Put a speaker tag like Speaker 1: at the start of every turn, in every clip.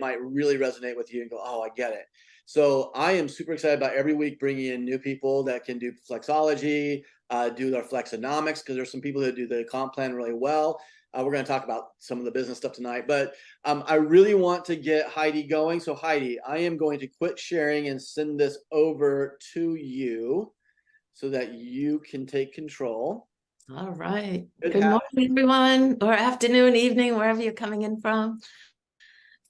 Speaker 1: might really resonate with you and go, oh, I get it. So I am super excited about every week bringing in new people that can do flexology, do their flexonomics, because there's some people that do the comp plan really well. We're going to talk about some of the business stuff tonight, but I really want to get Heidi going. So Heidi, I am going to quit sharing and send this over to you so that you can take control.
Speaker 2: All right. Good morning, everyone, or afternoon, evening, wherever you're coming in from.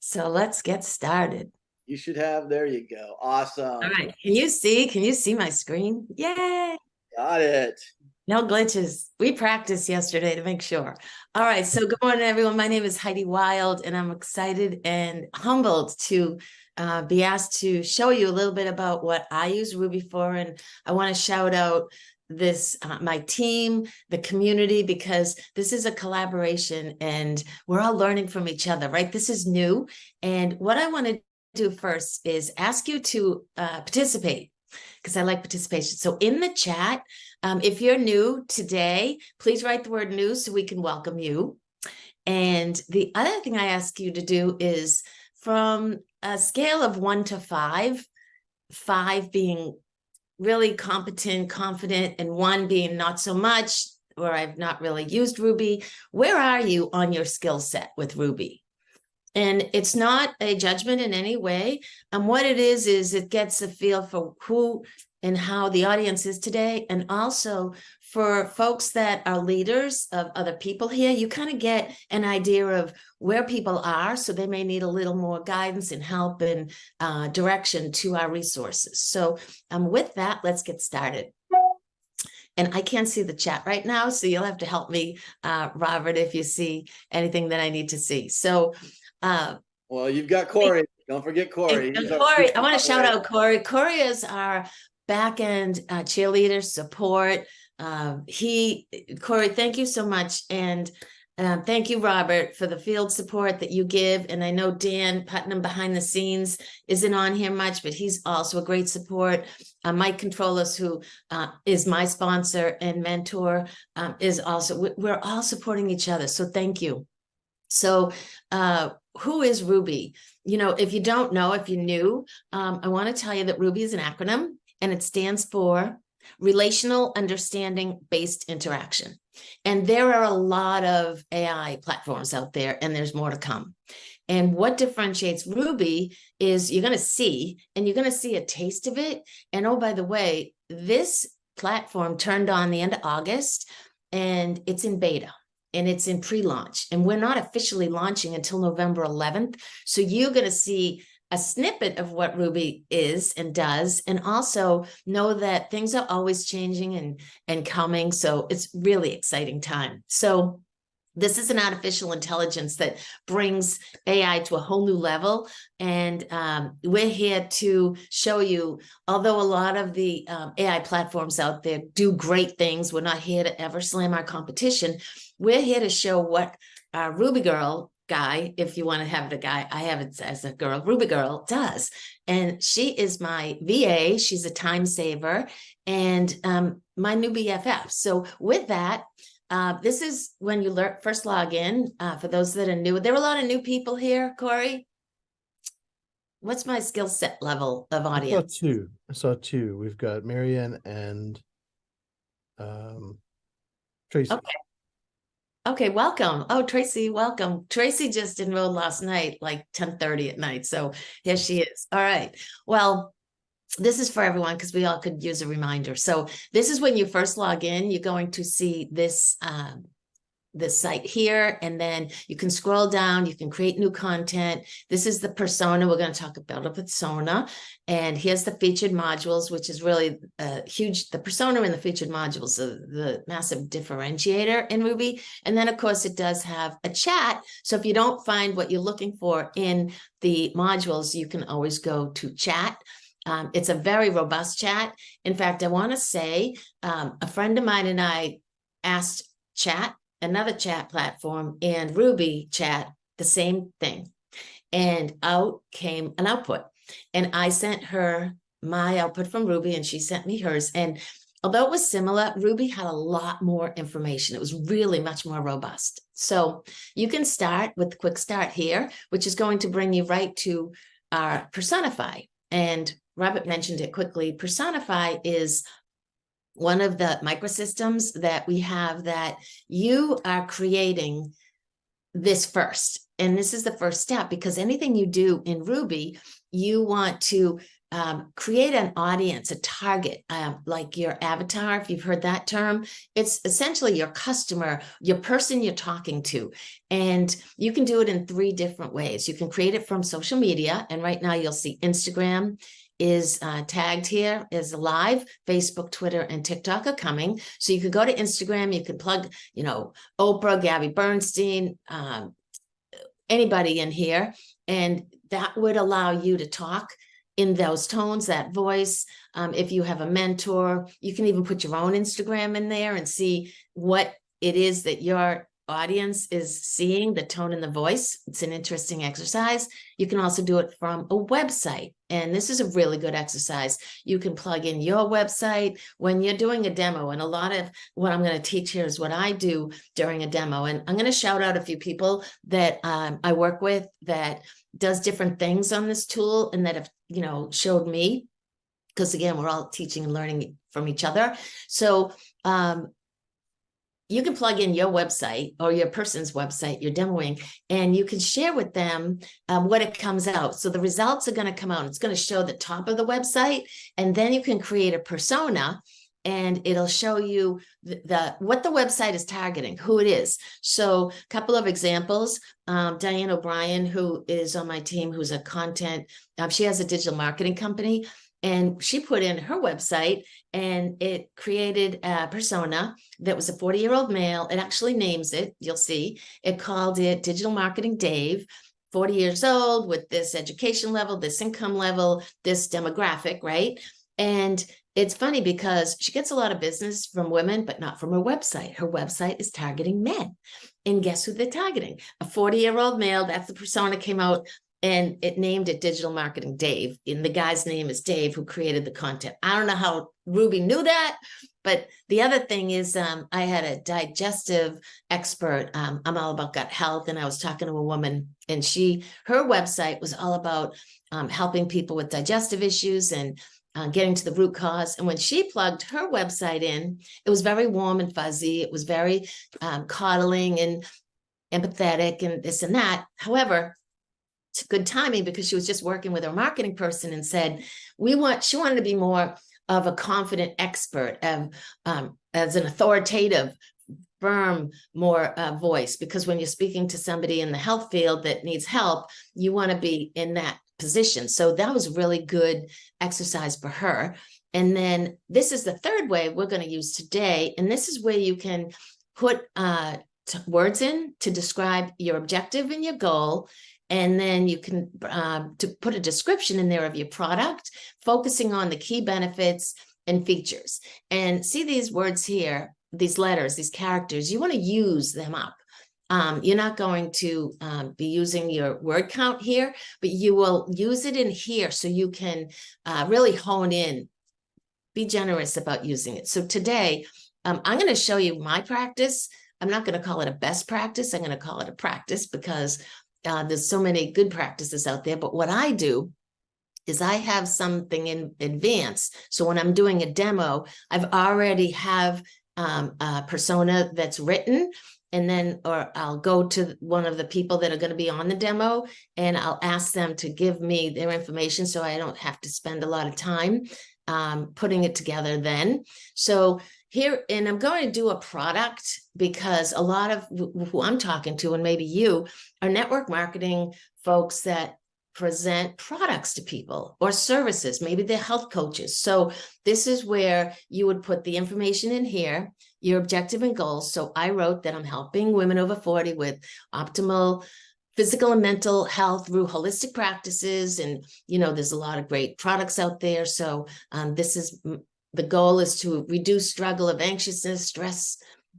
Speaker 2: So let's get started.
Speaker 1: You should have, there you go. Awesome.
Speaker 2: All right. Can you see my screen? Yay.
Speaker 1: Got it.
Speaker 2: No glitches. We practiced yesterday to make sure. All right. So good morning, everyone. My name is Heidi Wilde, and I'm excited and humbled to be asked to show you a little bit about what I use Ruby for. And I want to shout out this my team, the community, because this is a collaboration and we're all learning from each other, right? This is new. And what I want to do first is ask you to participate, because I like participation. So in the chat, if you're new today, please write the word new so we can welcome you. And the other thing I ask you to do is, from a scale of 1 to 5, 5 being really competent, confident, and 1 being not so much, or I've not really used Ruby, where are you on your skill set with Ruby? And it's not a judgment in any way. What it is it gets a feel for who and how the audience is today. And also for folks that are leaders of other people here, you kind of get an idea of where people are. So they may need a little more guidance and help and direction to our resources. So with that, let's get started. And I can't see the chat right now, so you'll have to help me, Robert, if you see anything that I need to see. So,
Speaker 1: well, you've got Corey. Don't forget Corey.
Speaker 2: Corey, I want to shout out Corey. Corey is our back-end cheerleader support. Corey, thank you so much. And thank you, Robert, for the field support that you give. And I know Dan Putnam behind the scenes isn't on here much, but he's also a great support. Mike Controllers, who is my sponsor and mentor, is also, we're all supporting each other. So thank you. So who is Ruby? You know, if you don't know, if you're new, I want to tell you that Ruby is an acronym, and it stands for Relational Understanding Based Interaction. And there are a lot of AI platforms out there, and there's more to come. And what differentiates Ruby is you're going to see a taste of it. And oh, by the way, this platform turned on the end of August, and it's in beta. And it's in pre-launch, and we're not officially launching until November 11th. So you're going to see a snippet of what Ruby is and does, and also know that things are always changing and coming. So it's really exciting time. So this is an artificial intelligence that brings AI to a whole new level. And we're here to show you, although a lot of the AI platforms out there do great things, we're not here to ever slam our competition. We're here to show what Ruby Girl guy, if you want to have it a guy, I have it as a girl, Ruby Girl does. And she is my VA. She's a time saver and my new BFF. So with that, this is when you first log in. For those that are new, there are a lot of new people here. Corey, what's my skill set level of audience?
Speaker 3: I saw two. We've got Marianne and Tracy.
Speaker 2: Okay, welcome. Oh, Tracy, welcome. Tracy just enrolled last night, like 10:30 at night. So here she is. All right. Well, this is for everyone because we all could use a reminder. So this is when you first log in, you're going to see this site here, and then you can scroll down, you can create new content. This is the persona. We're going to talk about a persona, and here's the featured modules, which is really huge. The persona and the featured modules are the massive differentiator in Ruby. And then of course it does have a chat. So if you don't find what you're looking for in the modules, you can always go to chat. It's a very robust chat. In fact, I want to say a friend of mine and I asked chat, another chat platform, and Ruby chat, the same thing. And out came an output. And I sent her my output from Ruby, and she sent me hers. And although it was similar, Ruby had a lot more information. It was really much more robust. So you can start with the quick start here, which is going to bring you right to our Personify. And Robert mentioned it quickly. Personify is one of the microsystems that we have that you are creating this first. And this is the first step, because anything you do in Ruby, you want to create an audience, a target, like your avatar, if you've heard that term. It's essentially your customer, your person you're talking to. And you can do it in 3 different ways. You can create it from social media. And right now you'll see Instagram is tagged here as live. Facebook, Twitter, and TikTok are coming. So you could go to Instagram, you can plug, Oprah, Gabby Bernstein, anybody in here, and that would allow you to talk in those tones, that voice. If you have a mentor, you can even put your own Instagram in there and see what it is that your audience is seeing, the tone and the voice. It's an interesting exercise. You can also do it from a website. And this is a really good exercise. You can plug in your website when you're doing a demo. And a lot of what I'm going to teach here is what I do during a demo. And I'm going to shout out a few people that I work with that does different things on this tool and that have, showed me, because again, we're all teaching and learning from each other. So you can plug in your website or your person's website you're demoing, and you can share with them what it comes out. So the results are going to come out. It's going to show the top of the website, and then you can create a persona, and it'll show you what the website is targeting, who it is. So a couple of examples. Diane O'Brien, who is on my team, who's a content, she has a digital marketing company, and she put in her website and it created a persona that was a 40-year-old male. It actually names it, you'll see. It called it Digital Marketing Dave, 40 years old with this education level, this income level, this demographic, right? And it's funny because she gets a lot of business from women, but not from her website. Her website is targeting men. And guess who they're targeting? A 40-year-old male. That's the persona came out. And it named it Digital Marketing Dave. And the guy's name is Dave, who created the content. I don't know how Ruby knew that. But the other thing is I had a digestive expert. I'm all about gut health. And I was talking to a woman, and her website was all about helping people with digestive issues and getting to the root cause. And when she plugged her website in, it was very warm and fuzzy. It was very coddling and empathetic and this and that. However, it's good timing, because she was just working with her marketing person and said, she wanted to be more of a confident expert, as an authoritative, firm, more voice, because when you're speaking to somebody in the health field that needs help, you want to be in that position. So that was really good exercise for her. And then this is the third way we're going to use today. And this is where you can put words in to describe your objective and your goal. And then you can to put a description in there of your product, focusing on the key benefits and features. And see these words here, these letters, these characters, you want to use them up. You're not going to be using your word count here, but you will use it in here so you can really hone in, be generous about using it. So today, I'm going to show you my practice. I'm not going to call it a best practice. I'm going to call it a practice, because there's so many good practices out there. But what I do is I have something in advance. So when I'm doing a demo, I've already have a persona that's written, and then, or I'll go to one of the people that are going to be on the demo, and I'll ask them to give me their information so I don't have to spend a lot of time putting it together then. So here, and I'm going to do a product, because a lot of who I'm talking to, and maybe you, are network marketing folks that present products to people or services. Maybe they're health coaches. So this is where you would put the information in here, your objective and goals. So I wrote that I'm helping women over 40 with optimal physical and mental health through holistic practices. And, there's a lot of great products out there. So the goal is to reduce struggle of anxiousness, stress,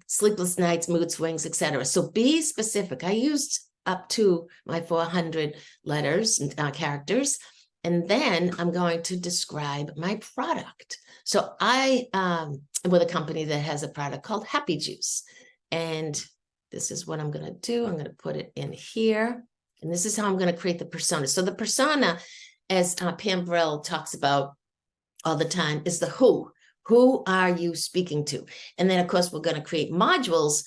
Speaker 2: sleepless nights, mood swings, etc. So be specific. I used up to my 400 letters and characters, and then I'm going to describe my product. So I with a company that has a product called Happy Juice. And this is what I'm going to do. I'm going to put it in here. And this is how I'm going to create the persona. So the persona, as Pam Brill talks about all the time, is the who. Who are you speaking to? And then, of course, we're going to create modules,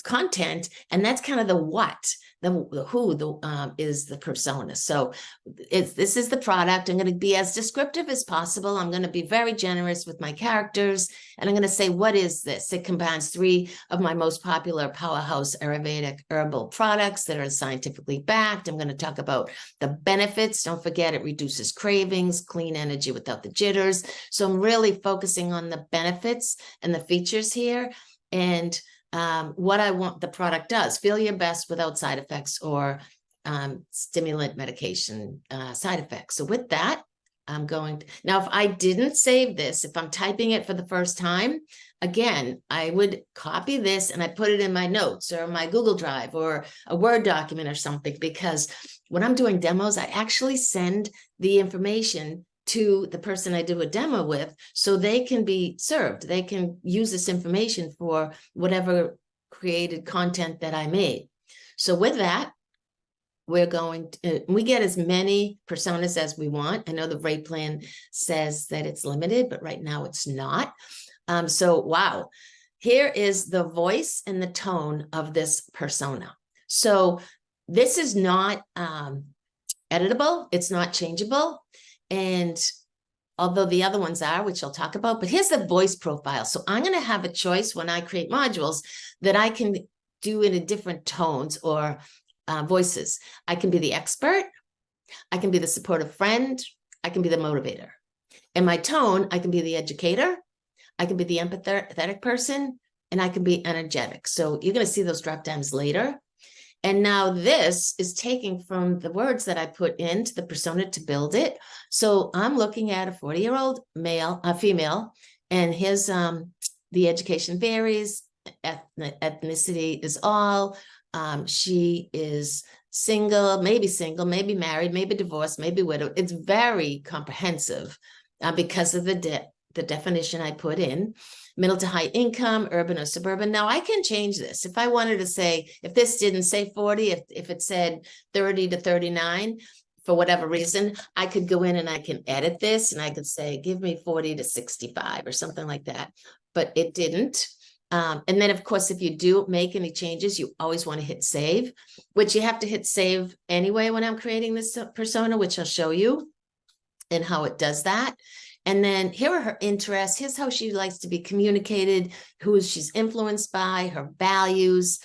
Speaker 2: content, and that's kind of the what. The who is the persona. So this is the product. I'm going to be as descriptive as possible. I'm going to be very generous with my characters. And I'm going to say, what is this? It combines 3 of my most popular powerhouse Ayurvedic herbal products that are scientifically backed. I'm going to talk about the benefits. Don't forget, it reduces cravings, clean energy without the jitters. So I'm really focusing on the benefits and the features here. And what I want the product does. Feel your best without side effects or stimulant medication side effects. So with that, I'm going to, now if I didn't save this, if I'm typing it for the first time, again, I would copy this and I put it in my notes or my Google Drive or a Word document or something, because when I'm doing demos, I actually send the information to the person I do a demo with, so they can be served. They can use this information for whatever created content that I made. So with that, we're going to, we get as many personas as we want. I know the rate plan says that it's limited, but right now it's not. So wow, here is the voice and the tone of this persona. So this is not editable. It's not changeable. And although the other ones are, which I'll talk about, but here's the voice profile. So I'm going to have a choice when I create modules that I can do in a different tones or voices. I can be the expert. I can be the supportive friend. I can be the motivator. In my tone, I can be the educator. I can be the empathetic person, and I can be energetic. So you're going to see those drop downs later. And now this is taking from the words that I put into the persona to build it. So I'm looking at a 40-year-old male, female, and his the education varies, ethnicity is all. She is single, maybe married, maybe divorced, maybe widowed. It's very comprehensive because of the definition I put in. Middle to high income, urban or suburban. Now I can change this. If I wanted to say, if this didn't say 40, if it said 30 to 39, for whatever reason, I could go in and I can edit this and I could say, give me 40 to 65 or something like that, but it didn't. And then of course, if you do make any changes, you always want to hit save, which you have to hit save anyway when I'm creating this persona, which I'll show you and how it does that. And then here are her interests. Here's how she likes to be communicated, who she's influenced by, her values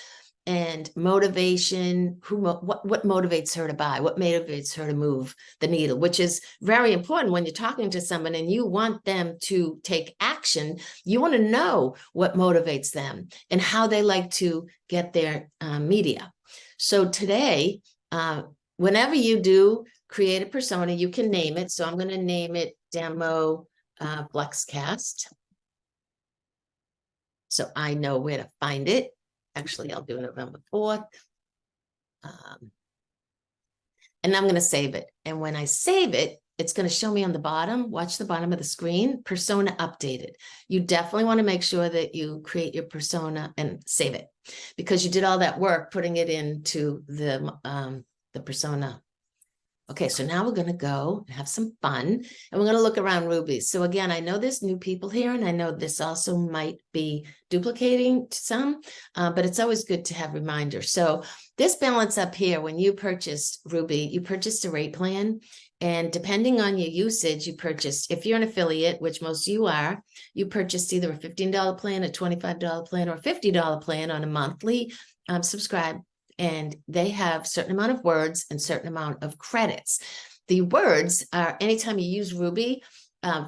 Speaker 2: and motivation, what motivates her to buy, what motivates her to move the needle, which is very important when you're talking to someone and you want them to take action. You want to know what motivates them and how they like to get their media. So today, whenever you do create a persona, you can name it. So I'm going to name it Demo Flexcast. So I know where to find it. Actually, I'll do November 4th. And I'm going to save it. And when I save it, it's going to show me on the bottom, watch the bottom of the screen, persona updated. You definitely want to make sure that you create your persona and save it, because you did all that work putting it into the persona. Okay, so now we're going to go and have some fun, and we're going to look around Ruby. So again, I know there's new people here, and I know this also might be duplicating some, but it's always good to have reminders. So this balance up here, when you purchased Ruby, you purchased a rate plan, and depending on your usage, you purchased, if you're an affiliate, which most of you are, you purchased either a $15 plan, a $25 plan, or a $50 plan on a monthly subscribe. And they have a certain amount of words and certain amount of credits. The words are anytime you use Ruby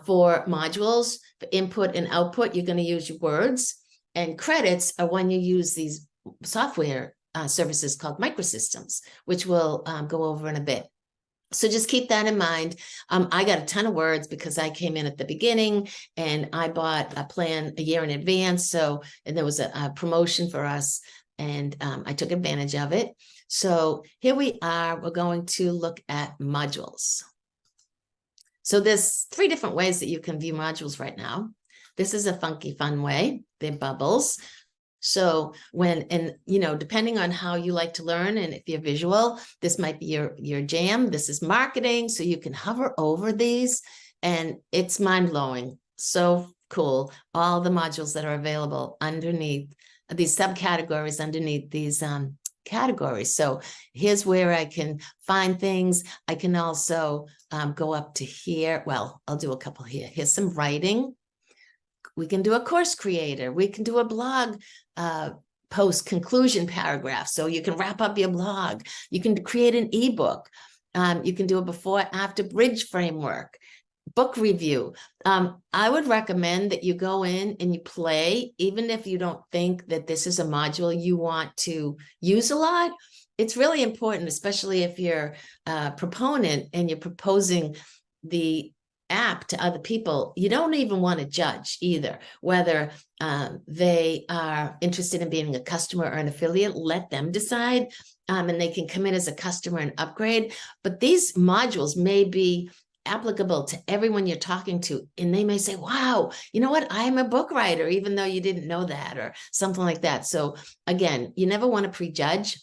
Speaker 2: for modules, for input and output, you're going to use your words. And credits are when you use these software services called microsystems, which we'll go over in a bit. So just keep that in mind. I got a ton of words because I came in at the beginning and I bought a plan a year in advance. So, and there was a promotion for us, and I took advantage of it. So here we are, we're going to look at modules. So there's 3 different ways that you can view modules right now. This is a funky, fun way. They're bubbles. So depending on how you like to learn, and if you're visual, this might be your jam. This is marketing. So you can hover over these and it's mind blowing. So cool. All the modules that are available underneath these subcategories, underneath these categories. So here's where I can find things. I can also go up to here. Well, I'll do a couple here. Here's some writing. We can do a course creator. We can do a blog post conclusion paragraph. So you can wrap up your blog. You can create an ebook. You can do a before after bridge framework, book review. I would recommend that you go in and you play, even if you don't think that this is a module you want to use a lot. It's really important, especially if you're a proponent and you're proposing the app to other people. You don't even want to judge either whether they are interested in being a customer or an affiliate. Let them decide, and they can come in as a customer and upgrade. But these modules may be applicable to everyone you're talking to, and they may say, wow, you know what, I'm a book writer, even though you didn't know that, or something like that. So again, you never want to prejudge.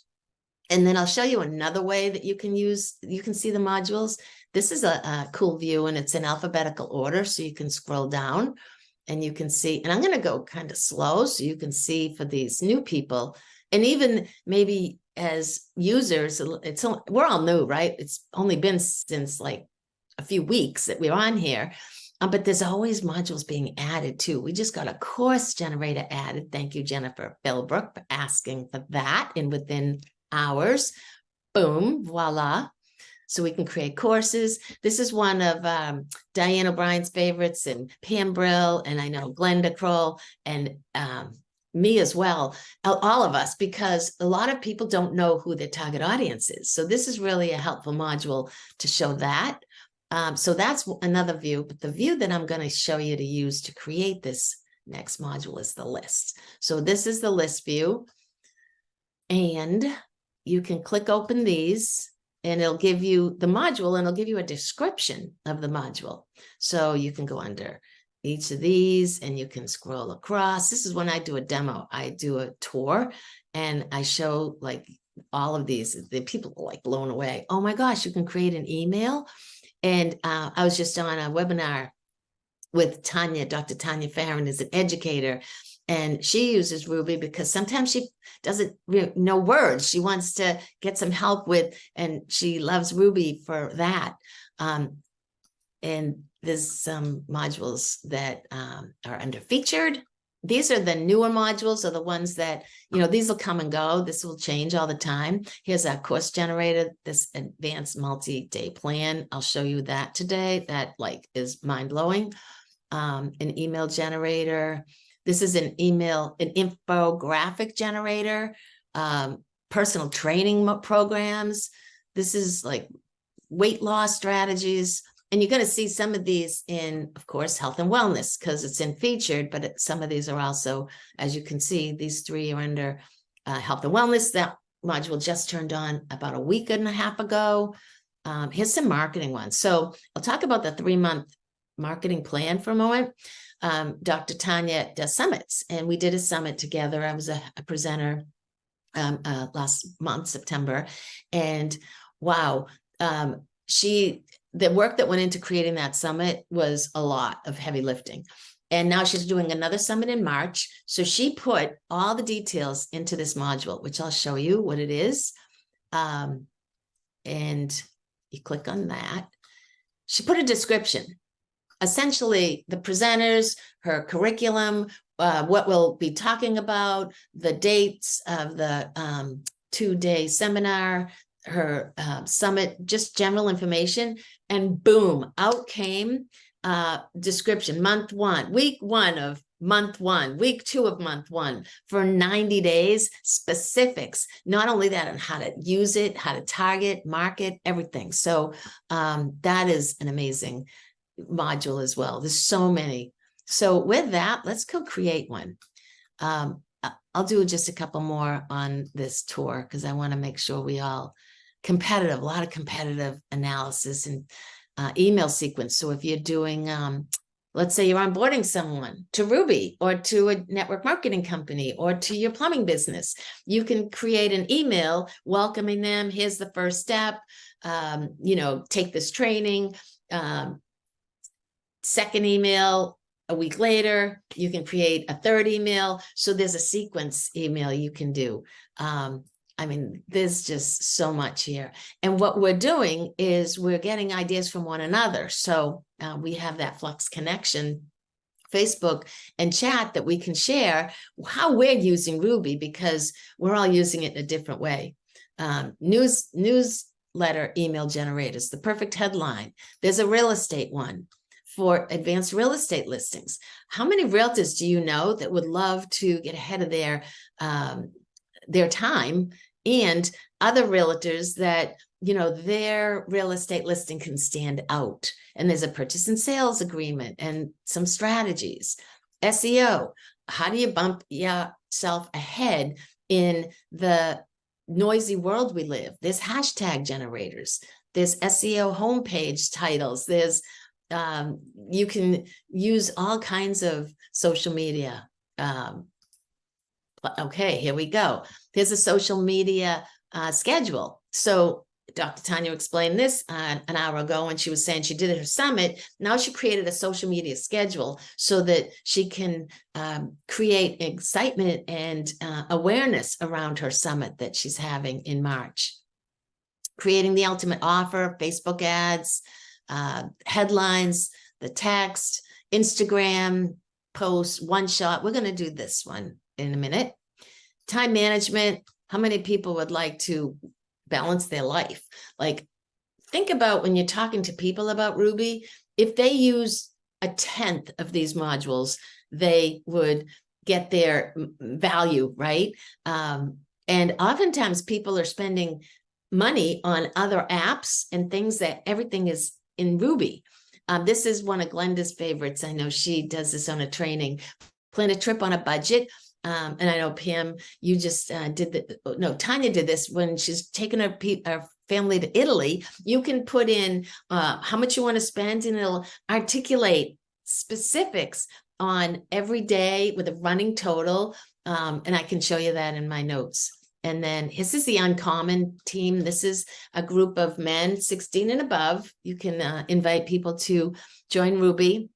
Speaker 2: And then I'll show you another way that you can see the modules. This is a cool view, and it's in alphabetical order. So you can scroll down and you can see, and I'm going to go kind of slow so you can see for these new people. And even maybe as users, we're all new, right? It's only been since like a few weeks that we're on here. But there's always modules being added too. We just got a course generator added. Thank you, Jennifer Philbrook, for asking for that. And within hours, boom, voila. So we can create courses. This is one of Diane O'Brien's favorites, and Pam Brill, and I know Glenda Kroll, and me as well, all of us, because a lot of people don't know who their target audience is. So this is really a helpful module to show that. So that's another view, but the view that I'm going to show you to use to create this next module is the list. So this is the list view, and you can click open these, and it'll give you the module, and it'll give you a description of the module. So you can go under each of these and you can scroll across. This is when I do a demo. I do a tour and I show like all of these. The people are like blown away. Oh my gosh, you can create an email. And I was just on a webinar with Tanya. Dr. Tanya Farron is an educator, and she uses Ruby because sometimes she doesn't know words. She wants to get some help with, and she loves Ruby for that. And there's some modules that are under featured. These are the newer modules, or the ones that, these will come and go. This will change all the time. Here's our course generator, this advanced multi-day plan. I'll show you that today. That is mind-blowing. An email generator. This is an infographic generator, personal training programs. This is like weight loss strategies. And you're going to see some of these in, of course, health and wellness, because it's in featured, but some of these are also, as you can see, these three are under health and wellness. That module just turned on about a week and a half ago. Here's some marketing ones. So I'll talk about the 3-month marketing plan for a moment. Dr. Tanya does summits, and we did a summit together. I was a presenter last month, September, and wow, the work that went into creating that summit was a lot of heavy lifting. And now she's doing another summit in March. So she put all the details into this module, which I'll show you what it is. And you click on that. She put a description, essentially the presenters, her curriculum, what we'll be talking about, the dates of the 2-day seminar, her summit, just general information, and boom, out came description, month 1, week 1 of month 1, week 2 of month 1 for 90 days, specifics, not only that, on how to use it, how to target, market, everything. So that is an amazing module as well. There's so many. So with that, let's go create one. I'll do just a couple more on this tour because I want to make sure we all a lot of competitive analysis and email sequence. So if you're doing let's say you're onboarding someone to Ruby or to a network marketing company or to your plumbing business. You can create an email welcoming them. Here's the first step. Take this training. Second email, a week later, you can create a third email. So there's a sequence email you can do. There's just so much here. And what we're doing is we're getting ideas from one another. So we have that Flex Connection Facebook and chat that we can share how we're using Ruby, because we're all using it in a different way. Newsletter email generators, the perfect headline. There's a real estate one for advanced real estate listings. How many realtors do you know that would love to get ahead of their time, and other realtors that, their real estate listing can stand out? And there's a purchase and sales agreement and some strategies. SEO, how do you bump yourself ahead in the noisy world we live? There's hashtag generators. There's SEO homepage titles. There's you can use all kinds of social media. Okay, here we go. There's a social media schedule. So Dr. Tanya explained this an hour ago when she was saying she did her summit. Now she created a social media schedule so that she can create excitement and awareness around her summit that she's having in March. Creating the ultimate offer, Facebook ads, headlines, the text, Instagram posts, one shot. We're going to do this one in a minute. Time management. How many people would like to balance their life? Like, think about when you're talking to people about Ruby, if they use 1/10 of these modules, they would get their value, right? And oftentimes people are spending money on other apps and things that everything is in Ruby. This is one of Glenda's favorites. I know she does this on a training. Plan a trip on a budget. And I know, Pam, you just Tanya did this when she's taking her family to Italy. You can put in how much you want to spend, and it'll articulate specifics on every day with a running total. And I can show you that in my notes. And then this is the Uncommon team. This is a group of men 16 and above. You can invite people to join Ruby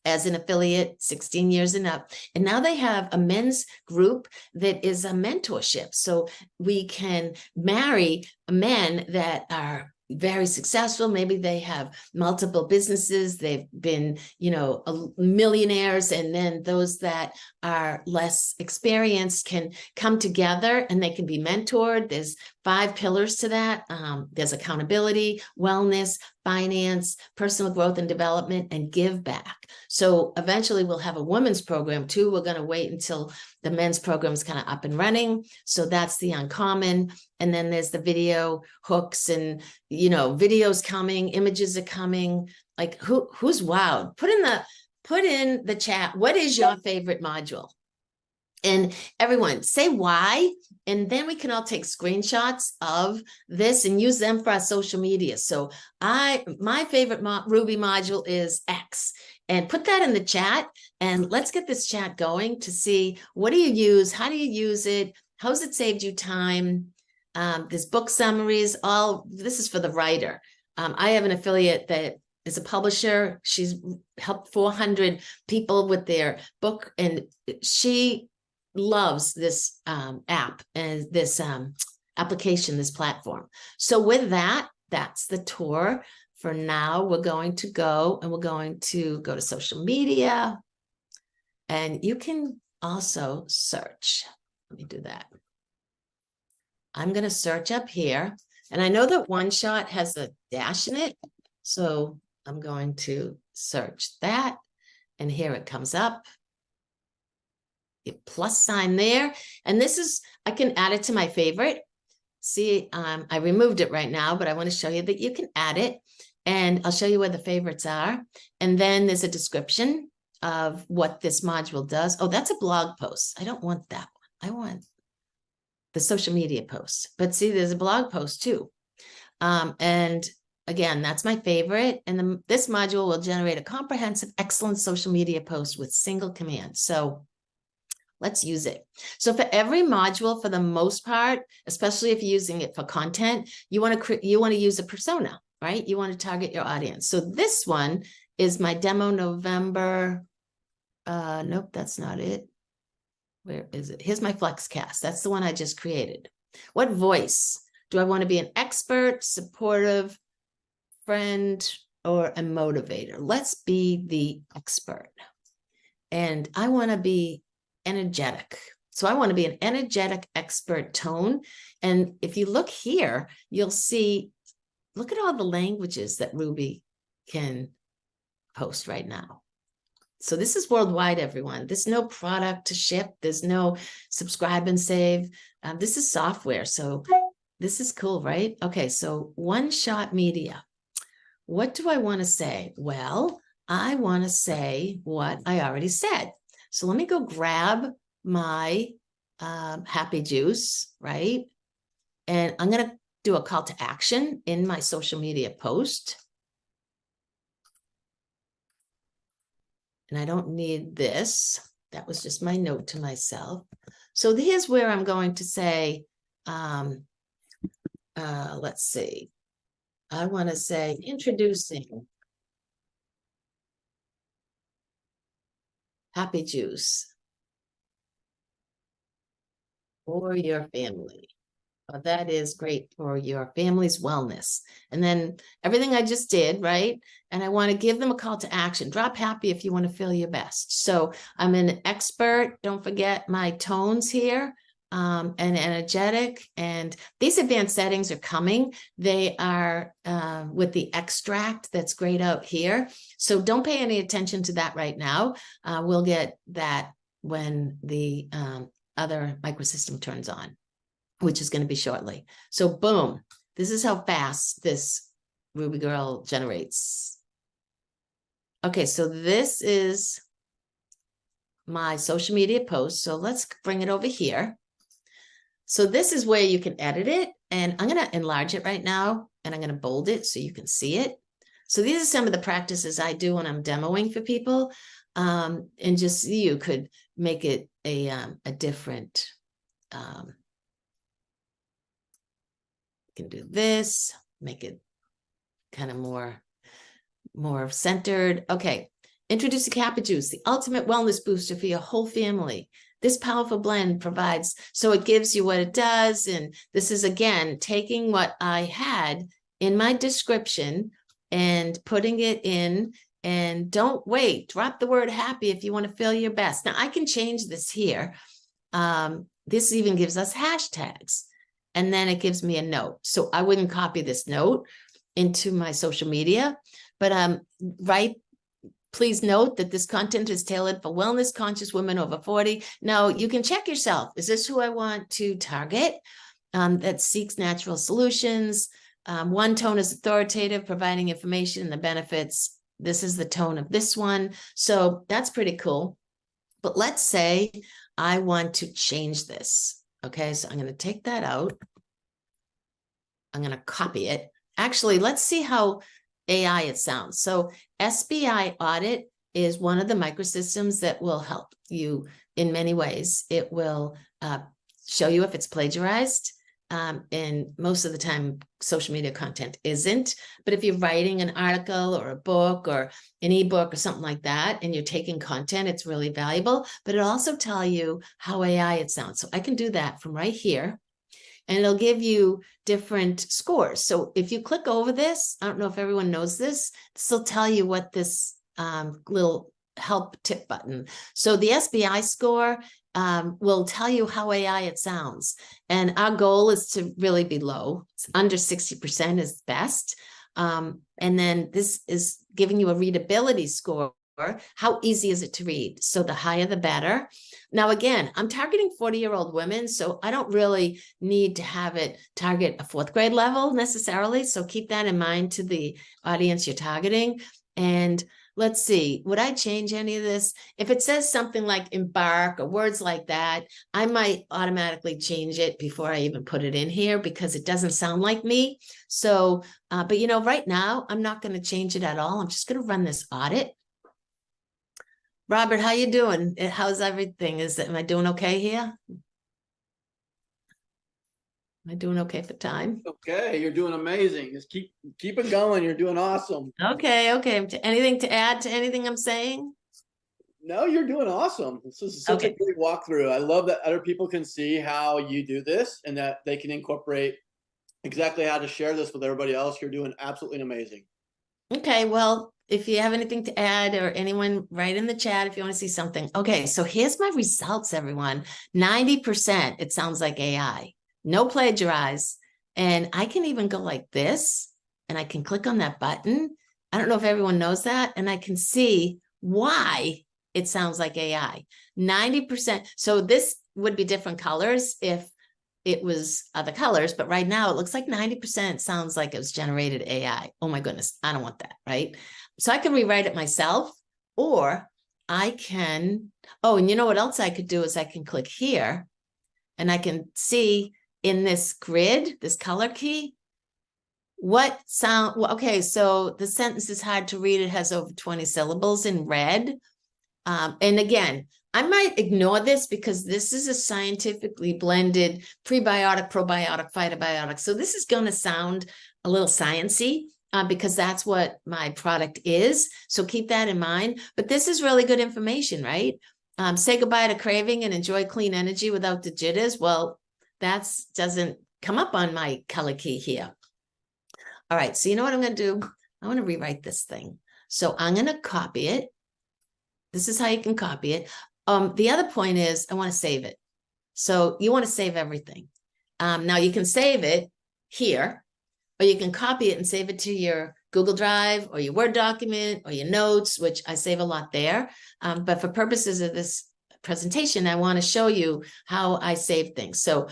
Speaker 2: as an affiliate, 16 years and up. And now they have a men's group that is a mentorship. So we can marry men that are very successful. Maybe they have multiple businesses. They've been, millionaires. And then those that are less experienced can come together and they can be mentored. There's 5 pillars to that. There's accountability, wellness, finance, personal growth and development, and give back. So eventually we'll have a women's program too. We're going to wait until the men's program is kind of up and running. So that's the Uncommon. And then there's the video hooks and, videos coming, images are coming. Like who's wowed? Put in the chat. What is your favorite module? And everyone say why, and then we can all take screenshots of this and use them for our social media. So my favorite Ruby module is X, and put that in the chat, and let's get this chat going to see, what do you use? How do you use it? How's it saved you time? There's book summaries. This is for the writer. I have an affiliate that is a publisher. She's helped 400 people with their book, and she loves this app and this application, this platform. So with that, that's the tour. For now, we're going to go to social media, and you can also search. Let me do that. I'm going to search up here, and I know that One Shot has a dash in it, so I'm going to search that, and here it comes up. Plus sign there, and this is, I can add it to my favorite. See, I removed it right now, but I want to show you that you can add it, and I'll show you where the favorites are. And then there's a description of what this module does. Oh, that's a blog post. I don't want that one. I want the social media post. But see, there's a blog post too. And again, that's my favorite. And this module will generate a comprehensive, excellent social media post with single command. So let's use it. So for every module, for the most part, especially if you're using it for content, you want to use a persona, right? You want to target your audience. So this one is my demo November. Nope, that's not it. Where is it? Here's my Flexcast. That's the one I just created. What voice? Do I want to be an expert, supportive, friend, or a motivator? Let's be the expert. And I want to be energetic. So I want to be an energetic expert tone. And if you look here, you'll see, look at all the languages that Ruby can post right now. So this is worldwide, everyone. There's no product to ship. There's no subscribe and save. This is software. So this is cool, right? Okay, so one-shot media. What do I want to say? Well, I want to say what I already said. So let me go grab my happy juice, right? And I'm going to do a call to action in my social media post. And I don't need this. That was just my note to myself. So here's where I'm going to say, let's see. I want to say introducing happy juice for your family. Well, that is great for your family's wellness. And then everything I just did, right? And I want to give them a call to action. Drop happy if you want to feel your best. So I'm an expert. Don't forget my tones here, and energetic. And these advanced settings are coming. They are with the extract that's grayed out here. So don't pay any attention to that right now. We'll get that when the other microsystem turns on, which is going to be shortly. So boom, this is how fast this Ruby Girl generates. Okay, so this is my social media post. So let's bring it over here. So this is where you can edit it. And I'm going to enlarge it right now. And I'm going to bold it so you can see it. So these are some of the practices I do when I'm demoing for people. And just you could make it a different... can do this, make it kind of more centered. Okay, introduce the Kappa Juice, the ultimate wellness booster for your whole family. This powerful blend provides, so it gives you what it does. And this is, again, taking what I had in my description and putting it in. And don't wait, drop the word happy if you want to feel your best. Now I can change this here. This even gives us hashtags. And then it gives me a note. So I wouldn't copy this note into my social media, but please note that this content is tailored for wellness conscious women over 40. Now you can check yourself. Is this who I want to target? That seeks natural solutions. One tone is authoritative, providing information and the benefits. This is the tone of this one. So that's pretty cool. But let's say I want to change this. Okay, so I'm going to take that out. I'm going to copy it. Actually, let's see how AI it sounds. So SBI Audit is one of the microsystems that will help you in many ways. It will show you if it's plagiarized. And most of the time, social media content isn't. But if you're writing an article or a book or an ebook or something like that, and you're taking content, it's really valuable. But it'll also tell you how AI it sounds. So I can do that from right here. And it'll give you different scores. So if you click over this, I don't know if everyone knows this, this will tell you what this little help tip button. So the SBI score will tell you how AI it sounds. And our goal is to really be low. It's under 60% is best. And then this is giving you a readability score. How easy is it to read? So the higher, the better. Now, again, I'm targeting 40-year-old women, so I don't really need to have it target a 4th grade level necessarily. So keep that in mind to the audience you're targeting. And let's see, would I change any of this? If it says something like embark or words like that, I might automatically change it before I even put it in here because it doesn't sound like me. So, but you know, right now, I'm not going to change it at all. I'm just going to run this audit. Robert, how you doing? How's everything? Am I doing okay here? Am I doing okay for time?
Speaker 1: Okay, you're doing amazing. Just keep it going. You're doing awesome.
Speaker 2: Okay. Anything to add to anything I'm saying?
Speaker 1: No, you're doing awesome. This is such a
Speaker 2: Okay.
Speaker 1: great walkthrough. I love that other people can see how you do this and that they can incorporate exactly how to share this with everybody else. You're doing absolutely amazing.
Speaker 2: Okay, well, if you have anything to add or anyone, write in the chat if you want to see something. Okay, so here's my results, everyone. 90%, it sounds like AI. No plagiarize. And I can even go like this, and I can click on that button. I don't know if everyone knows that, and I can see why it sounds like AI. 90%. So this would be different colors if it was other colors, but right now it looks like 90% sounds like it was generated AI. Oh my goodness, I don't want that, right? So I can rewrite it myself, or I can, oh, and you know what else I could do is I can click here and I can see in this grid, this color key, what sound, well, okay, so the sentence is hard to read. It has over 20 syllables in red. And again, I might ignore this because this is a scientifically blended prebiotic, probiotic, phytobiotic. So this is going to sound a little sciencey because that's what my product is. So keep that in mind. But this is really good information, right? Say goodbye to craving and enjoy clean energy without the jitters. Well, that doesn't come up on my color key here. All right, so you know what I'm going to do? I want to rewrite this thing. So I'm going to copy it. This is how you can copy it. The other point is I want to save it. So you want to save everything. Now you can save it here, or you can copy it and save it to your Google Drive or your Word document or your notes, which I save a lot there. But for purposes of this presentation, I want to show you how I save things. So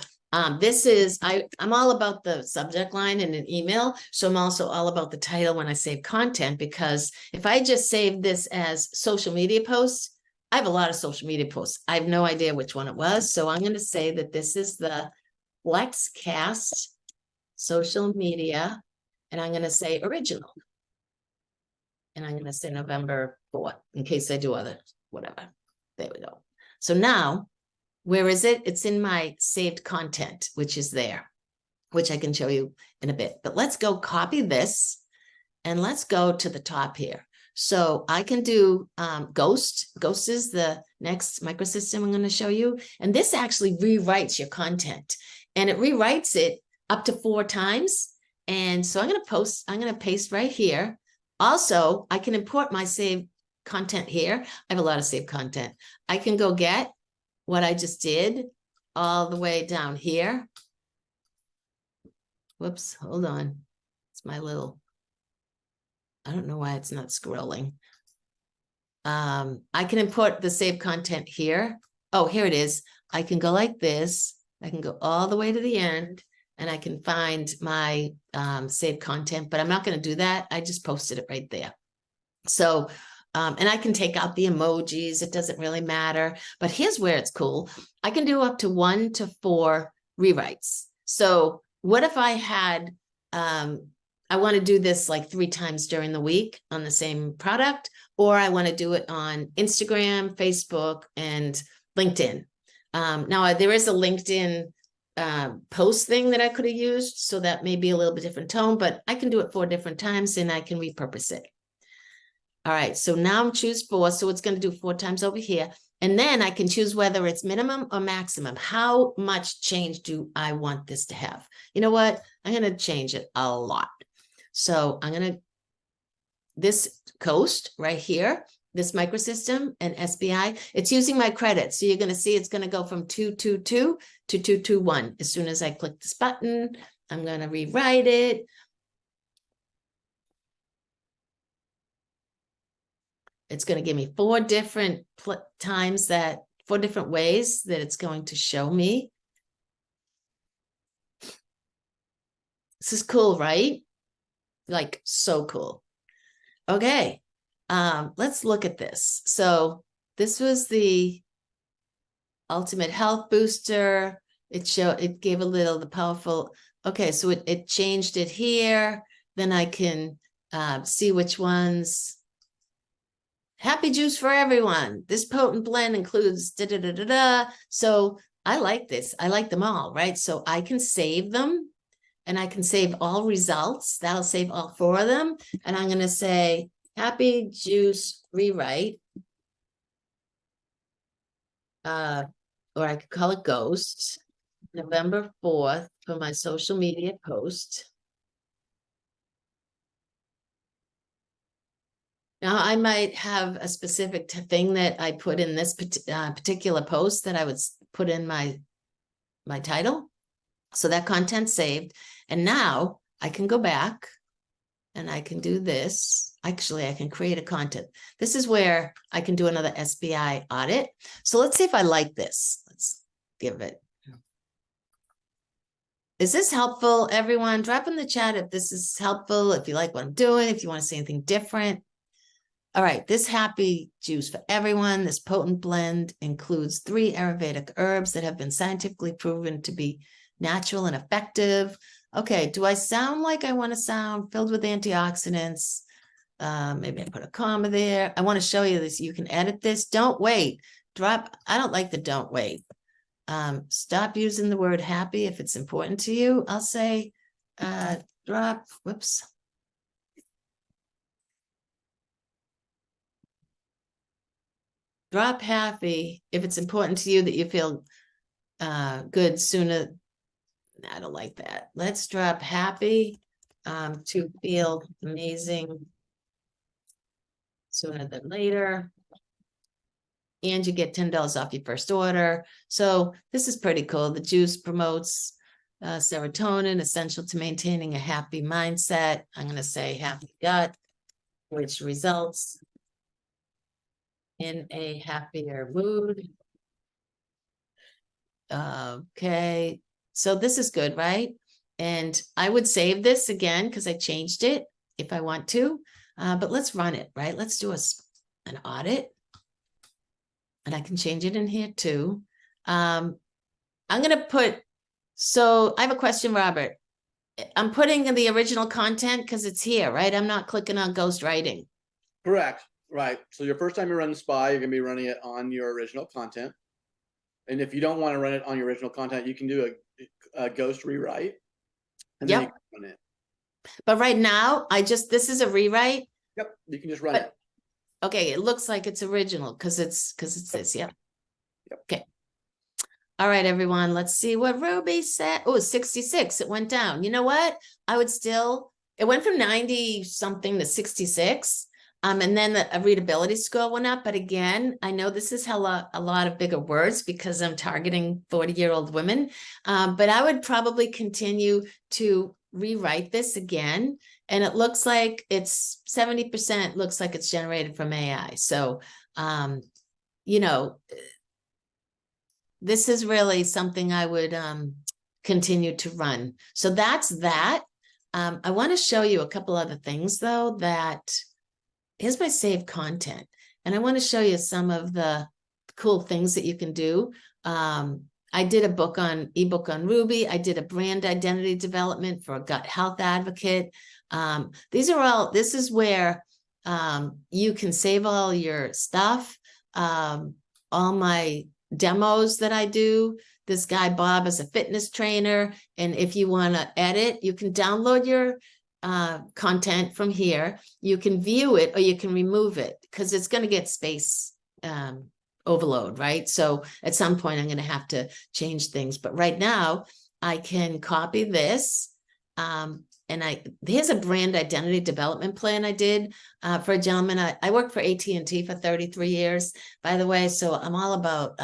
Speaker 2: this is, I'm all about the subject line in an email. So I'm also all about the title when I save content, because if I just save this as social media posts, I have a lot of social media posts. I have no idea which one it was. So I'm going to say that this is the FlexCast social media, and I'm going to say original. And I'm going to say November 4th, in case I do other, whatever. There we go. So now, where is it? It's in my saved content, which is there, which I can show you in a bit. But let's go copy this and let's go to the top here. So I can do Ghost. Ghost is the next microsystem I'm going to show you. And this actually rewrites your content, and it rewrites it up to 4 times. And so I'm going to paste right here. Also, I can import my saved content here. I have a lot of saved content. I can go get what I just did all the way down here. Whoops, hold on. It's my little, I don't know why it's not scrolling. I can import the saved content here. Oh, here it is. I can go like this. I can go all the way to the end and I can find my saved content, but I'm not going to do that. I just posted it right there. So, and I can take out the emojis. It doesn't really matter. But here's where it's cool. I can do up to 1 to 4 rewrites. So what if I had, I want to do this like 3 times during the week on the same product, or I want to do it on Instagram, Facebook, and LinkedIn. Now there is a LinkedIn post thing that I could have used, so that may be a little bit different tone, but I can do it 4 different times and I can repurpose it. All right, so now I'm choose 4, so it's going to do 4 times over here. And then I can choose whether it's minimum or maximum. How much change do I want this to have? You know what? I'm going to change it a lot. So I'm going to, this coast right here, this microsystem and SBI, it's using my credits. So you're going to see it's going to go from 222 to 221. As soon as I click this button, I'm going to rewrite it. It's going to give me 4 different times that 4 different ways that it's going to show me. This is cool, right? Like so cool. Okay. let's look at this. So this was the Ultimate Health Booster. It gave a little, the powerful, okay, so it changed it here. Then I can see which ones. Happy juice for everyone. This potent blend includes da da da da da. So I like this. I like them all, right? So I can save them, and I can save all results. That'll save all 4 of them. And I'm going to say happy juice rewrite. Or I could call it ghost. November 4th for my social media post. Now, I might have a specific thing that I put in this particular post that I would put in my title. So that content's saved. And now I can go back and I can do this. Actually, I can create a content. This is where I can do another SBI audit. So let's see if I like this. Let's give it. Is this helpful, everyone? Drop in the chat if this is helpful, if you like what I'm doing, if you want to see anything different. All right, this happy juice for everyone. This potent blend includes 3 Ayurvedic herbs that have been scientifically proven to be natural and effective. Okay, do I sound like I want to sound filled with antioxidants? Maybe I put a comma there. I want to show you this. You can edit this. Don't wait. Drop. I don't like the don't wait. Stop using the word happy if it's important to you. I'll say drop. Whoops. Drop happy if it's important to you that you feel good sooner. I don't like that. Let's drop happy to feel amazing sooner than later. And you get $10 off your first order. So this is pretty cool. The juice promotes serotonin, essential to maintaining a happy mindset. I'm going to say happy gut, which results in a happier mood. Okay, so this is good, right? And I would save this again because I changed it if I want to, but let's run it, right? Let's do an audit, and I can change it in here too. I'm going to put, so I have a question, Robert. I'm putting in the original content because it's here, right? I'm not clicking on ghostwriting.
Speaker 1: Correct. Right. So your first time you run the SPY, you're going to be running it on your original content. And if you don't want to run it on your original content, you can do a ghost rewrite. And then you can run it.
Speaker 2: But right now, this is a rewrite.
Speaker 1: Yep. You can just run it.
Speaker 2: Okay. It looks like it's original because it's this. Yep. Okay. All right, everyone. Let's see what Ruby said. Oh, 66. It went down. You know what? It went from 90 something to 66. And then the readability score went up. But again, I know this is a lot of bigger words because I'm targeting 40-year-old women. But I would probably continue to rewrite this again. And it looks like it's 70% looks like it's generated from AI. So, this is really something I would continue to run. So that's that. I want to show you a couple other things, though, here's my saved content. And I want to show you some of the cool things that you can do. I did ebook on Ruby. I did a brand identity development for a gut health advocate. This is where you can save all your stuff, all my demos that I do. This guy, Bob, is a fitness trainer. And if you want to edit, you can download your content from here. You can view it or you can remove it because it's going to get space overload, right? So at some point, I'm going to have to change things. But right now, I can copy this. Here's a brand identity development plan I did for a gentleman. I worked for AT&T for 33 years, by the way. So I'm all about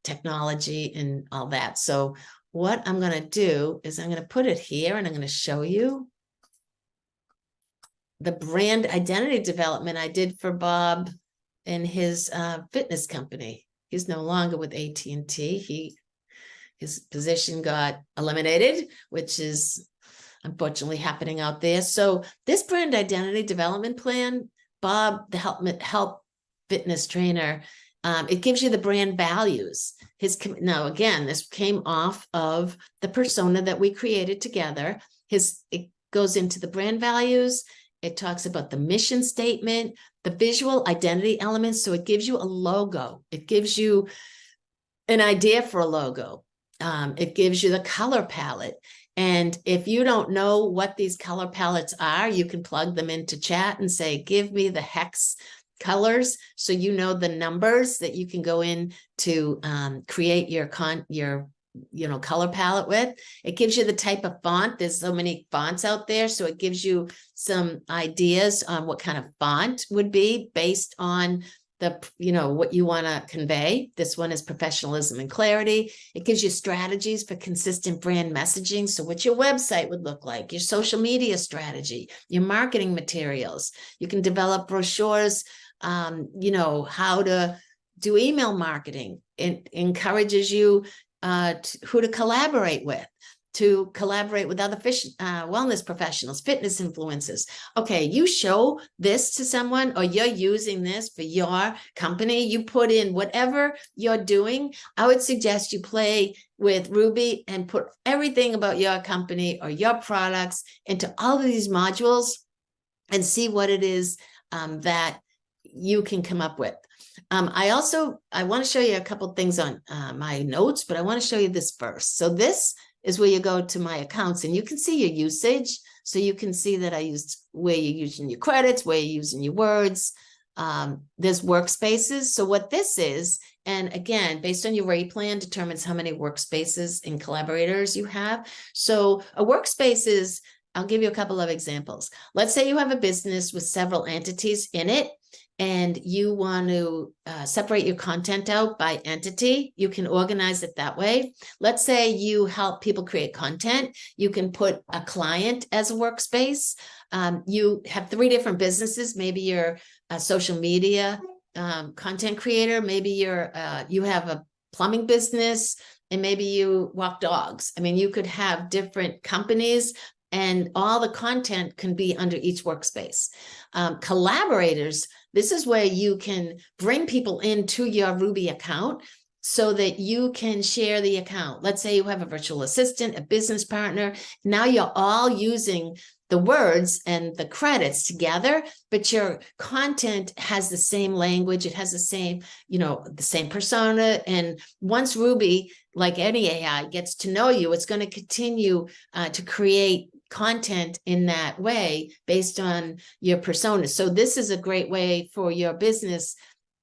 Speaker 2: technology and all that. So what I'm going to do is I'm going to put it here and I'm going to show you the brand identity development I did for Bob and his fitness company. He's no longer with AT&T. His position got eliminated, which is unfortunately happening out there. So this brand identity development plan, Bob, the help fitness trainer, it gives you the brand values. Now again, this came off of the persona that we created together. It goes into the brand values. It talks about the mission statement, the visual identity elements. So it gives you a logo. It gives you an idea for a logo. It gives you the color palette. And if you don't know what these color palettes are, you can plug them into chat and say, give me the hex colors, so you know the numbers that you can go in to create your color palette with. It gives you the type of font. There's so many fonts out there, so it gives you some ideas on what kind of font would be based on the what you want to convey. This one is professionalism and clarity. It gives you strategies for consistent brand messaging. So what your website would look like, your social media strategy, your marketing materials. You can develop brochures, how to do email marketing. It encourages you who to collaborate with, other wellness professionals, fitness influencers. Okay, you show this to someone, or you're using this for your company, you put in whatever you're doing. I would suggest you play with Ruby and put everything about your company or your products into all of these modules and see what it is that you can come up with. I want to show you a couple things on my notes, but I want to show you this first. So this is where you go to my accounts and you can see your usage. So you can see that I used where you're using your credits, where you're using your words. There's workspaces. So what this is, and again, based on your rate plan, determines how many workspaces and collaborators you have. So a workspace is, I'll give you a couple of examples. Let's say you have a business with several entities in it, and you want to separate your content out by entity. You can organize it that way. Let's say you help people create content. You can put a client as a workspace. You have 3 different businesses. Maybe you're a social media content creator. Maybe you have a plumbing business, and maybe you walk dogs. I mean, you could have different companies, and all the content can be under each workspace. Collaborators, this is where you can bring people into your Ruby account so that you can share the account. Let's say you have a virtual assistant, a business partner. Now you're all using the words and the credits together, but your content has the same language. It has the same, the same persona. And once Ruby, like any AI, gets to know you, it's going to continue to create content in that way based on your persona. So this is a great way for your business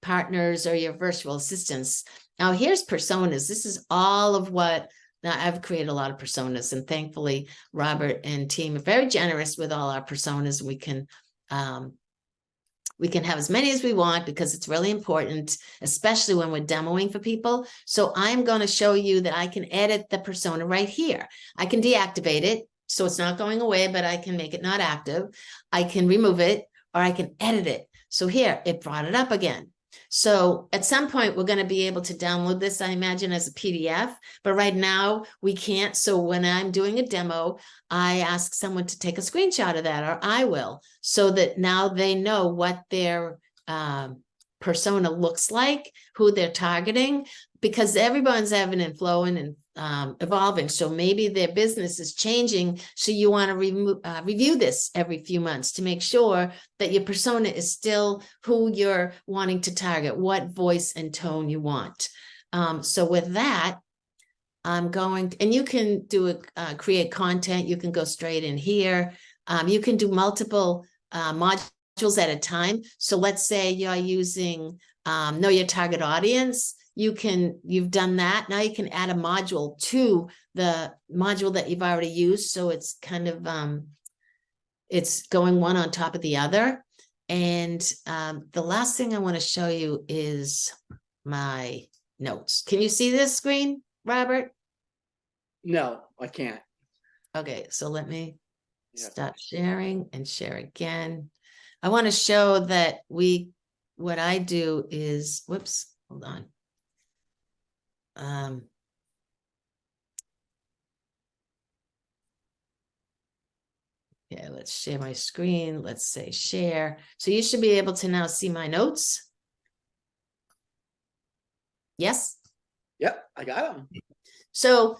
Speaker 2: partners or your virtual assistants. Now here's personas. This is all of what, now I've created a lot of personas, and thankfully Robert and team are very generous with all our personas. We can have as many as we want because it's really important, especially when we're demoing for people. So I'm going to show you that I can edit the persona right here. I can deactivate it, so it's not going away, but I can make it not active. I can remove it, or I can edit it. So here, it brought it up again. So at some point, we're going to be able to download this, I imagine, as a PDF, but right now we can't. So when I'm doing a demo, I ask someone to take a screenshot of that, or I will, so that now they know what their persona looks like, who they're targeting, because everyone's ebbing and flowing and evolving. So maybe their business is changing. So you want to review this every few months to make sure that your persona is still who you're wanting to target, what voice and tone you want. So with that, I'm going, and you can do create content. You can go straight in here. You can do multiple modules at a time. So let's say you're using know your target audience. You've done that. Now you can add a module to the module that you've already used. So it's kind of, it's going one on top of the other. And the last thing I want to show you is my notes. Can you see this screen, Robert?
Speaker 1: No, I can't.
Speaker 2: Okay, so let me stop sharing and share again. I want to show that what I do is, whoops, hold on. Okay, let's share my screen. Let's say share. So you should be able to now see my notes. Yes.
Speaker 1: Yep, I got them.
Speaker 2: So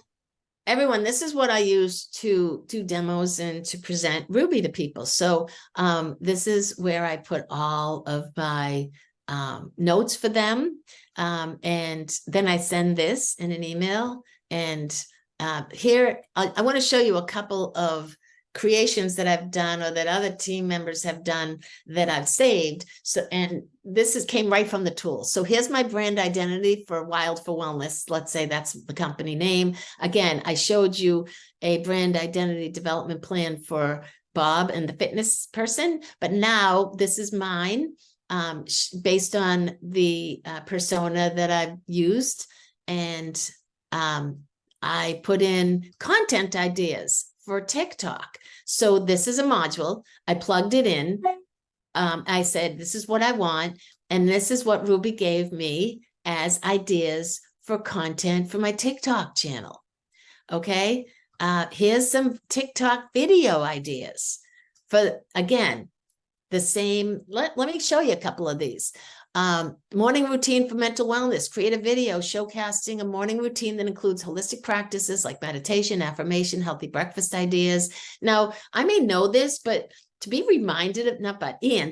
Speaker 2: everyone, this is what I use to do demos and to present Ruby to people. So this is where I put all of my notes for them. And then I send this in an email. And here, I want to show you a couple of creations that I've done or that other team members have done that I've saved. So, and this came right from the tool. So here's my brand identity for Wilde for Wellness. Let's say that's the company name. Again, I showed you a brand identity development plan for Bob and the fitness person, but now this is mine based on the persona that I've used. And I put in content ideas for TikTok. So this is a module. I plugged it in. I said, this is what I want. And this is what Ruby gave me as ideas for content for my TikTok channel. Okay. Here's some TikTok video ideas for, again, the same. Let me show you a couple of these. Morning routine for mental wellness. Create a video showcasing a morning routine that includes holistic practices like meditation, affirmation, healthy breakfast ideas. Now, I may know this, but to be reminded of,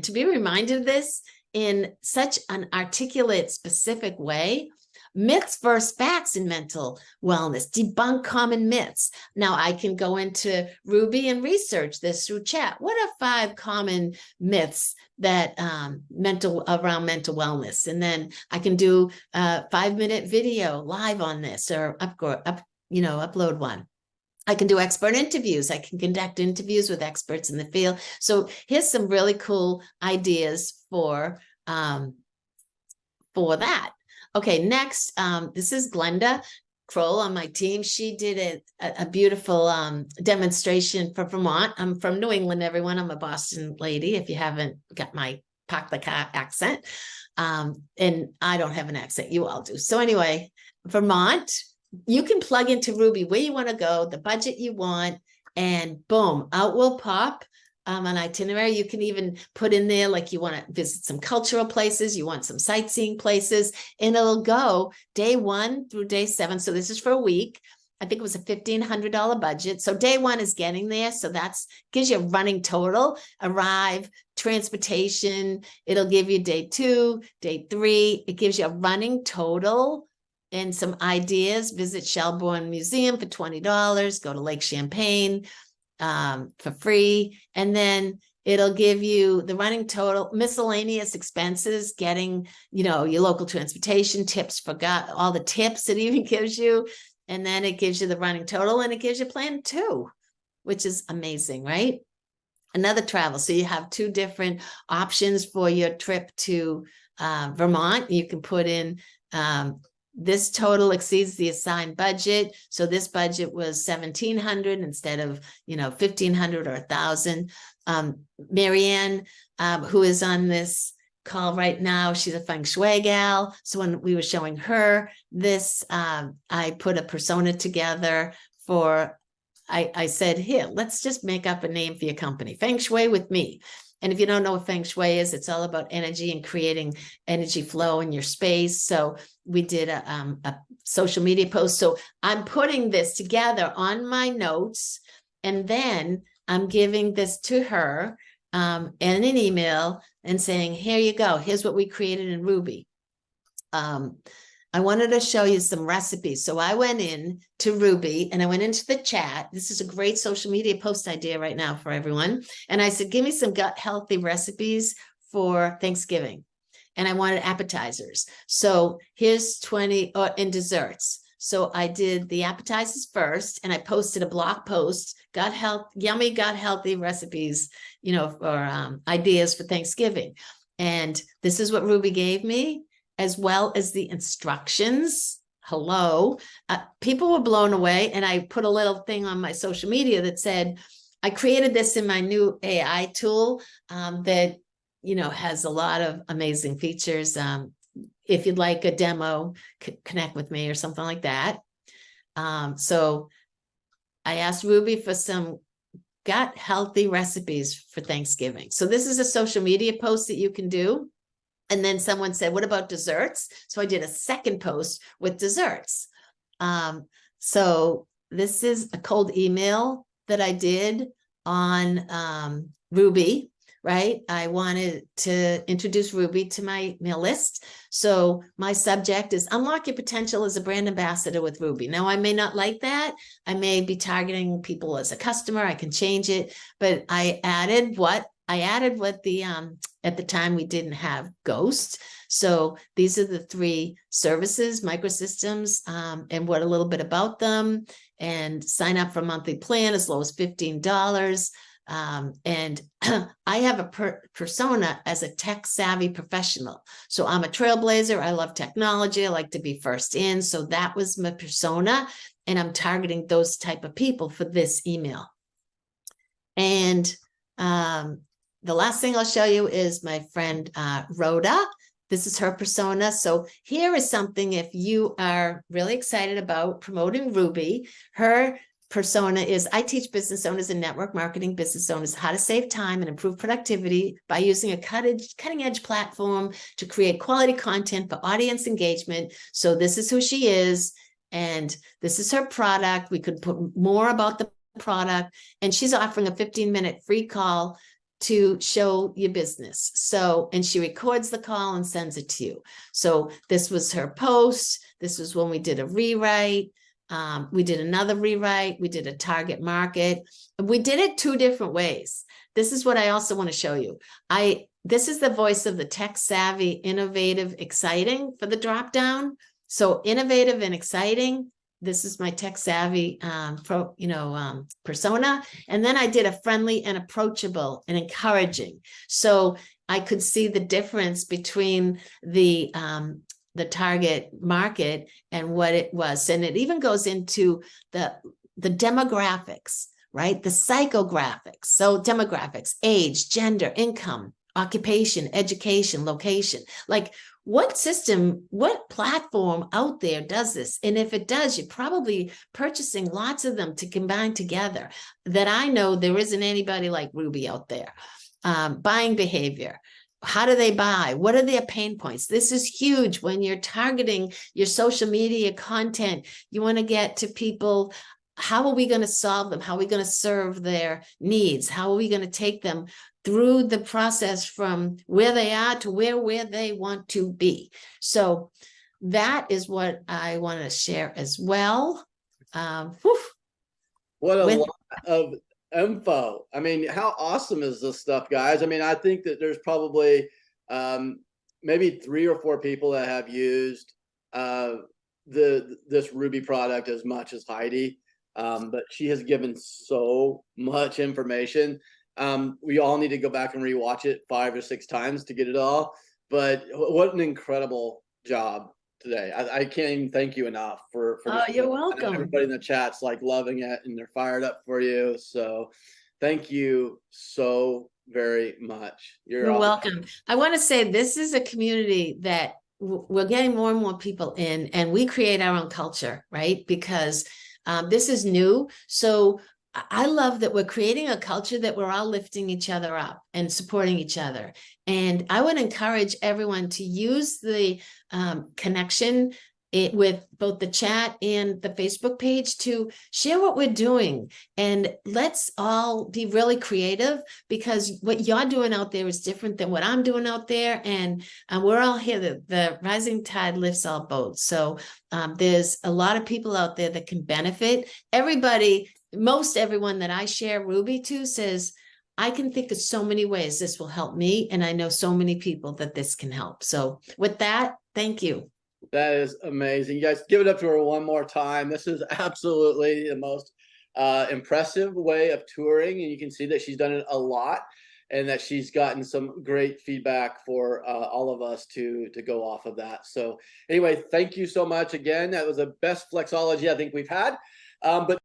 Speaker 2: to be reminded of this in such an articulate, specific way. Myths versus facts in mental wellness, debunk common myths. Now I can go into Ruby and research this through chat. What are 5 common myths that around mental wellness? And then I can do a 5-minute video live on this or upload one. I can do expert interviews. I can conduct interviews with experts in the field. So here's some really cool ideas for that. Okay, next, this is Glenda Kroll on my team. She did a beautiful demonstration for Vermont. I'm from New England, everyone. I'm a Boston lady, if you haven't got my park the car accent. And I don't have an accent, you all do. So anyway, Vermont, you can plug into Ruby where you want to go, the budget you want, and boom, out will pop an itinerary. You can even put in there like you want to visit some cultural places, you want some sightseeing places, and it'll go day 1 through day 7. So this is for a week. I think it was a $1,500 budget. So day 1 is getting there. So that's gives you a running total, arrive, transportation. It'll give you day 2, day 3. It gives you a running total and some ideas. Visit Shelbourne Museum for $20. Go to Lake Champlain for free. And then it'll give you the running total, miscellaneous expenses, getting, your local transportation, tips, forgot all the tips it even gives you. And then it gives you the running total and it gives you plan 2, which is amazing, right? Another travel. So you have 2 different options for your trip to Vermont. You can put in this total exceeds the assigned budget. So this budget was $1,700 instead of, $1,500 or $1,000. Marianne, who is on this call right now, she's a feng shui gal. So when we were showing her this, I put a persona together for, I said, here, let's just make up a name for your company, Feng Shui with me. And if you don't know what Feng Shui is, it's all about energy and creating energy flow in your space. So we did a social media post. So I'm putting this together on my notes, and then I'm giving this to her in an email and saying, here you go. Here's what we created in Ruby. I wanted to show you some recipes. So I went in to Ruby and I went into the chat. This is a great social media post idea right now for everyone. And I said, give me some gut healthy recipes for Thanksgiving. And I wanted appetizers. So here's 20 in desserts. So I did the appetizers first and I posted a blog post, yummy gut healthy recipes, for ideas for Thanksgiving. And this is what Ruby gave me, as well as the instructions. Hello. People were blown away. And I put a little thing on my social media that said, I created this in my new AI tool that, has a lot of amazing features. If you'd like a demo, connect with me or something like that. So I asked Ruby for some gut healthy recipes for Thanksgiving. So this is a social media post that you can do. And then someone said, what about desserts? So I did a second post with desserts. So this is a cold email that I did on Ruby, right? I wanted to introduce Ruby to my mail list. So my subject is unlock your potential as a brand ambassador with Ruby. Now, I may not like that. I may be targeting people as a customer. I can change it, but I added what the at the time we didn't have Ghost. So these are the 3 services, microsystems, and what a little bit about them, and sign up for a monthly plan as low as $15. And I have a persona as a tech savvy professional. So I'm a trailblazer. I love technology. I like to be first in. So that was my persona. And I'm targeting those type of people for this email. And the last thing I'll show you is my friend Rhoda. This is her persona. So here is something, if you are really excited about promoting Ruby, her persona is, I teach business owners and network marketing business owners how to save time and improve productivity by using a cutting edge platform to create quality content for audience engagement. So this is who she is, and this is her product. We could put more about the product, and she's offering a 15-minute free call to show your business. So, and she records the call and sends it to you. So this was her post. This was when we did a rewrite. We did another rewrite. We did a target market. We did it 2 different ways. This is what I also want to show you. This is the voice of the tech savvy, innovative, exciting for the drop down. So innovative and exciting. This is my tech savvy persona. And then I did a friendly and approachable and encouraging. So I could see the difference between the target market and what it was. And it even goes into the demographics, right? The psychographics. So demographics, age, gender, income, occupation, education, location. Like, what system, what platform out there does this? And if it does, you're probably purchasing lots of them to combine together. That I know there isn't anybody like Ruby out there. Buying behavior. How do they buy? What are their pain points? This is huge when you're targeting your social media content. You want to get to people. How are we going to solve them? How are we going to serve their needs? How are we going to take them through the process from where they are to where they want to be? So that is what I want to share as well.
Speaker 1: What a lot of info. I mean, how awesome is this stuff, guys? I mean, I think that there's probably maybe 3 or 4 people that have used this Ruby product as much as Heidi. But she has given so much information. We all need to go back and rewatch it 5 or 6 times to get it all. But what an incredible job today. I can't even thank you enough for
Speaker 2: oh, you're welcome.
Speaker 1: Everybody in the chat's like loving it and they're fired up for you. So thank you so very much. You're
Speaker 2: welcome. I want to say this is a community that we're getting more and more people in, and we create our own culture, right? Because this is new. So I love that we're creating a culture that we're all lifting each other up and supporting each other. And I would encourage everyone to use the connection with both the chat and the Facebook page to share what we're doing. And let's all be really creative, because what you're doing out there is different than what I'm doing out there. And we're all here. The rising tide lifts all boats. So there's a lot of people out there that can benefit. Most everyone that I share Ruby to says, I can think of so many ways this will help me. And I know so many people that this can help. So with that, thank you.
Speaker 1: That is amazing. You guys give it up to her one more time. This is absolutely the most impressive way of touring. And you can see that she's done it a lot and that she's gotten some great feedback for all of us to go off of that. So anyway, thank you so much again. That was the best Flexology I think we've had. But